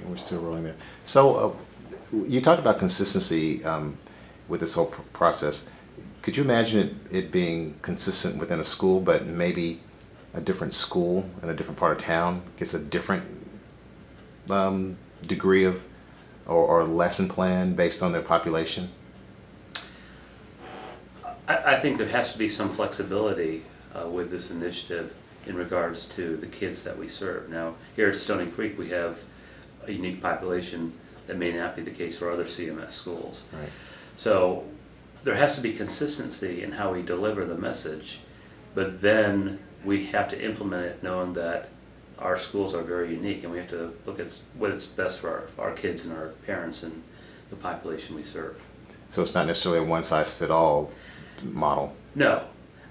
We're still rolling there. So you talked about consistency with this whole process. Could you imagine it being consistent within a school, but maybe a different school in a different part of town gets a different degree of or lesson plan based on their population? I think there has to be some flexibility with this initiative in regards to the kids that we serve. Now, here at Stony Creek, we have a unique population that may not be the case for other CMS schools. Right. So there has to be consistency in how we deliver the message, but then we have to implement it knowing that our schools are very unique, and we have to look at what is best for our kids and our parents and the population we serve. So it's not necessarily a one-size-fits-all model? No,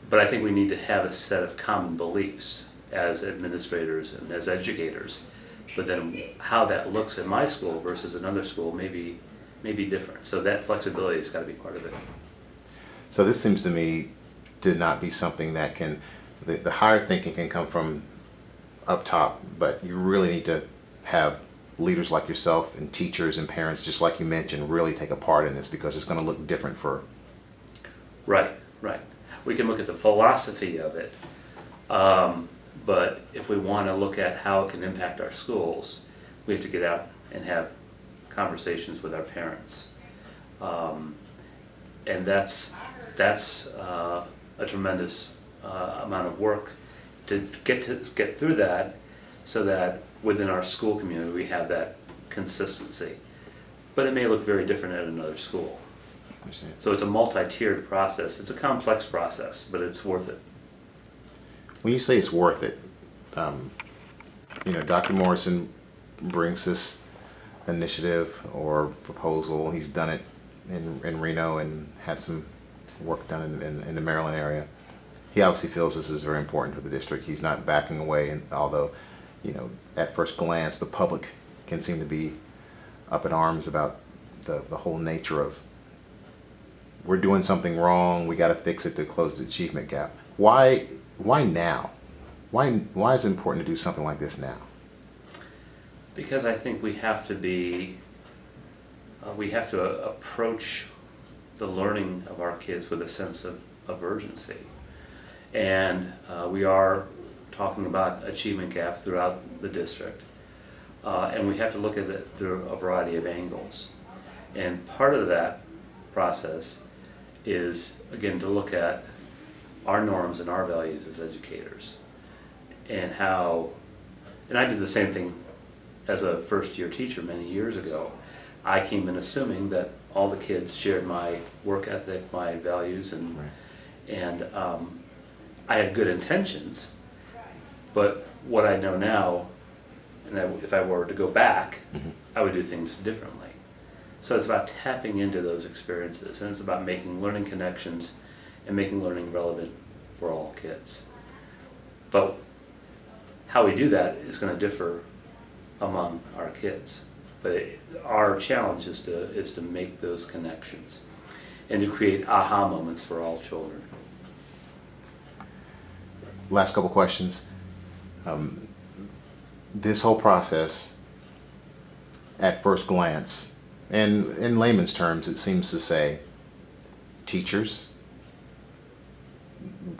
but I think we need to have a set of common beliefs as administrators and as educators. But then how that looks at my school versus another school may be different. So that flexibility has got to be part of it. So this seems to me to not be something that can, the higher thinking can come from up top, but you really need to have leaders like yourself and teachers and parents, just like you mentioned, really take a part in this, because it's going to look different for... Right, right. We can look at the philosophy of it, but if we want to look at how it can impact our schools, we have to get out and have conversations with our parents. And that's a tremendous amount of work to get through that, so that within our school community we have that consistency. But it may look very different at another school. So it's a multi-tiered process. It's a complex process, but it's worth it. When you say it's worth it, you know, Dr. Morrison brings this initiative or proposal. He's done it in Reno and had some work done in the Maryland area. He obviously feels this is very important for the district. He's not backing away, and although, you know, at first glance the public can seem to be up in arms about the whole nature of, we're doing something wrong, we got to fix it to close the achievement gap. Why now? Why is it important to do something like this now? Because I think we have to approach the learning of our kids with a sense of urgency. And we are talking about achievement gap throughout the district. And we have to look at it through a variety of angles. And part of that process is, again, to look at our norms and our values as educators, and how, and I did the same thing as a first-year teacher many years ago. I came in assuming that all the kids shared my work ethic, my values, and I had good intentions, but what I know now, and if I were to go back, I would do things differently. So it's about tapping into those experiences, and it's about making learning connections and making learning relevant for all kids. But how we do that is going to differ among our kids. But our challenge is to make those connections and to create aha moments for all children. Last couple questions. This whole process, at first glance, and in layman's terms, it seems to say, teachers,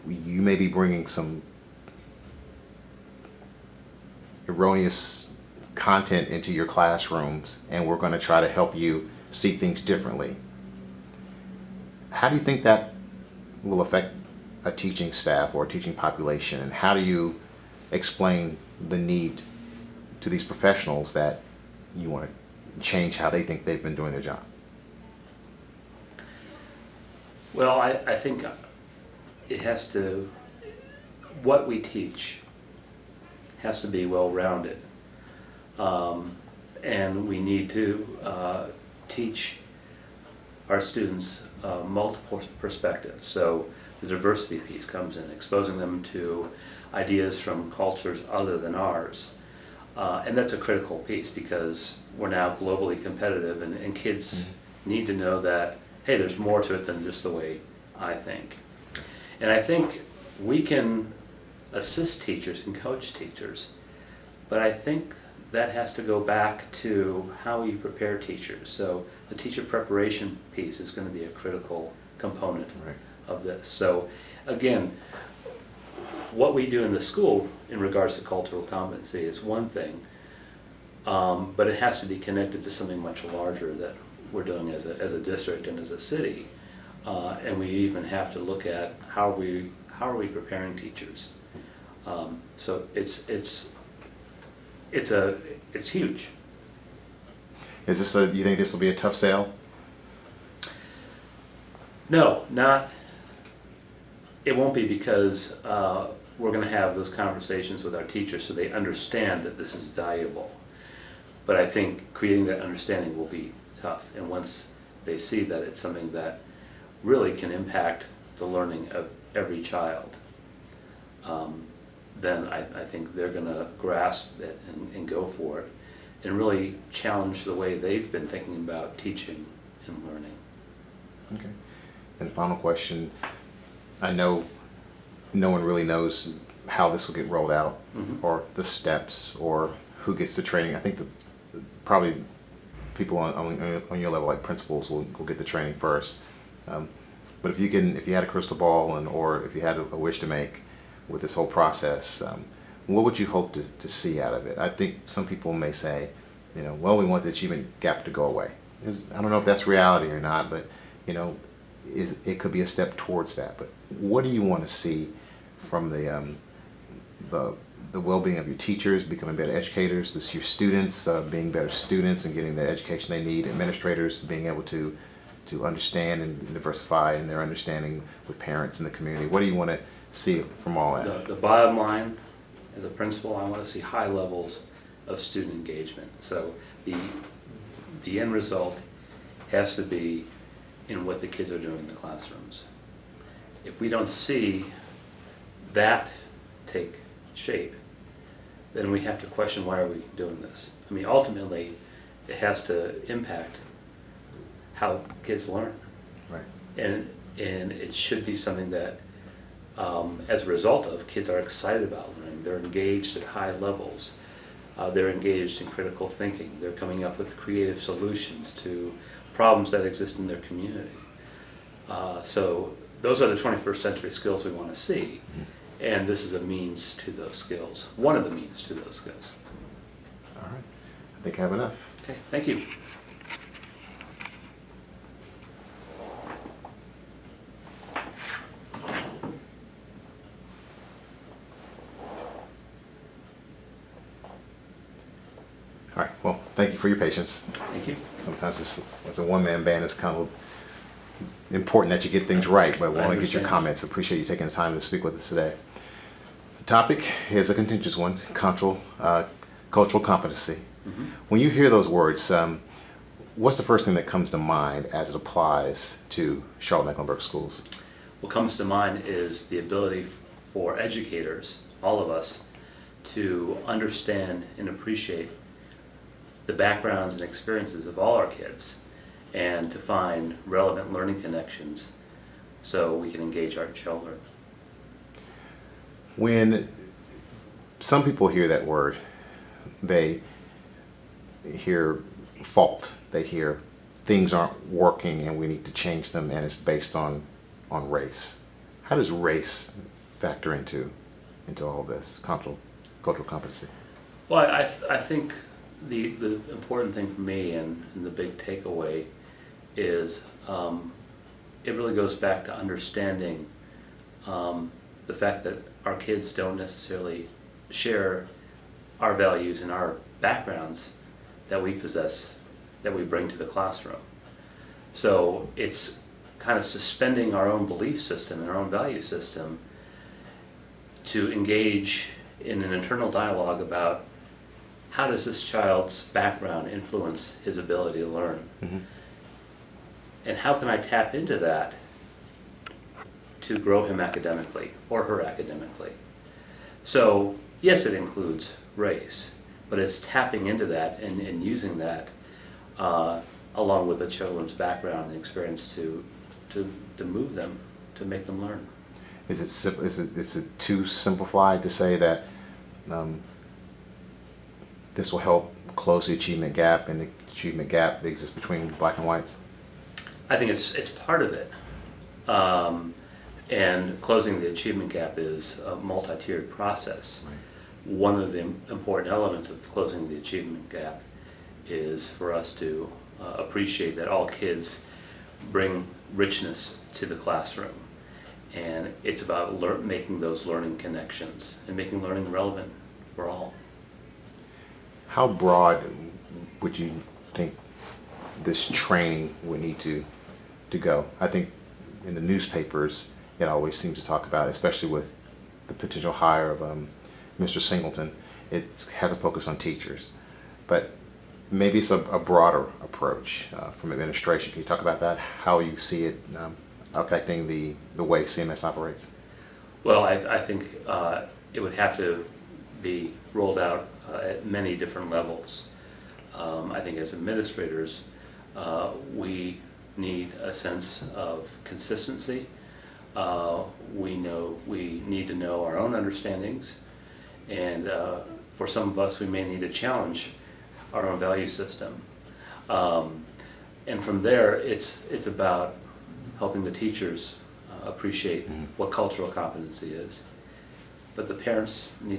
you may be bringing some erroneous content into your classrooms, and we're going to try to help you see things differently. How do you think that will affect a teaching staff or a teaching population, and how do you explain the need to these professionals that you want to change how they think they've been doing their job? Well, I think it has to, what we teach has to be well-rounded, and we need to teach our students multiple perspectives. So the diversity piece comes in, exposing them to ideas from cultures other than ours. And that's a critical piece, because we're now globally competitive, and kids need to know that, hey, there's more to it than just the way I think. And I think we can assist teachers and coach teachers, but I think that has to go back to how we prepare teachers. So the teacher preparation piece is going to be a critical component of this. So again, what we do in the school in regards to cultural competency is one thing, but it has to be connected to something much larger that we're doing as a district and as a city. And we even have to look at how are we preparing teachers. So it's huge. Is this you think this will be a tough sale? No, not. It won't be, because we're going to have those conversations with our teachers so they understand that this is valuable. But I think creating that understanding will be tough. And once they see that it's something that really can impact the learning of every child, then I think they're going to grasp it and go for it and really challenge the way they've been thinking about teaching and learning. Okay. And final question. I know no one really knows how this will get rolled out, or the steps, or who gets the training. I think probably people on your level, like principals, will get the training first. But if you had a crystal ball, or if you had a wish to make with this whole process, what would you hope to see out of it? I think some people may say, well, we want the achievement gap to go away. I don't know if that's reality or not, but it could be a step towards that. But what do you want to see from the well-being of your teachers, becoming better educators, your students being better students and getting the education they need, administrators being able to understand and diversify in their understanding with parents in the community? What do you want to see from all that? The bottom line, as a principal, I want to see high levels of student engagement. So the end result has to be in what the kids are doing in the classrooms. If we don't see that take shape, then we have to question, why are we doing this? I mean, ultimately, it has to impact how kids learn. Right. And it should be something that, as a result of, kids are excited about learning. They're engaged at high levels. They're engaged in critical thinking. They're coming up with creative solutions to problems that exist in their community. So those are the 21st century skills we want to see. And this is a means to those skills, one of the means to those skills. All right. I think I have enough. Okay, thank you. All right. Well, thank you for your patience. Thank you. Sometimes as a one-man band, it's kind of important that you get things right, but we want to get your comments. Appreciate you taking the time to speak with us today. The topic is a contentious one: cultural competency. When you hear those words, what's the first thing that comes to mind as it applies to Charlotte-Mecklenburg schools? What comes to mind is the ability for educators, all of us, to understand and appreciate the backgrounds and experiences of all our kids, and to find relevant learning connections so we can engage our children. When some people hear that word, they hear fault. They hear things aren't working and we need to change them, and it's based on race. How does race factor into all this cultural competency? Well, I think the important thing for me and the big takeaway is it really goes back to understanding the fact that our kids don't necessarily share our values and our backgrounds that we possess, that we bring to the classroom. So it's kind of suspending our own belief system and our own value system to engage in an internal dialogue about how does this child's background influence his ability to learn. And how can I tap into that to grow him academically or her academically? So yes, it includes race, but it's tapping into that and using that along with the children's background and experience to move them, to make them learn. Is it too simplified to say that this will help close the achievement gap and the achievement gap that exists between black and whites? I think it's part of it. And closing the achievement gap is a multi-tiered process. Right. One of the important elements of closing the achievement gap is for us to appreciate that all kids bring richness to the classroom. And it's about making those learning connections and making learning relevant for all. How broad would you think this training would need to go? I think in the newspapers, it always seems to talk about, especially with the potential hire of Mr. Singleton, it has a focus on teachers. But maybe it's a broader approach from administration. Can you talk about that, how you see it affecting the way CMS operates? Well, I think it would have to be rolled out at many different levels. I think as administrators, we need a sense of consistency. We need to know our own understandings, and for some of us, we may need to challenge our own value system. And from there, it's about helping the teachers appreciate what cultural competency is. But the parents need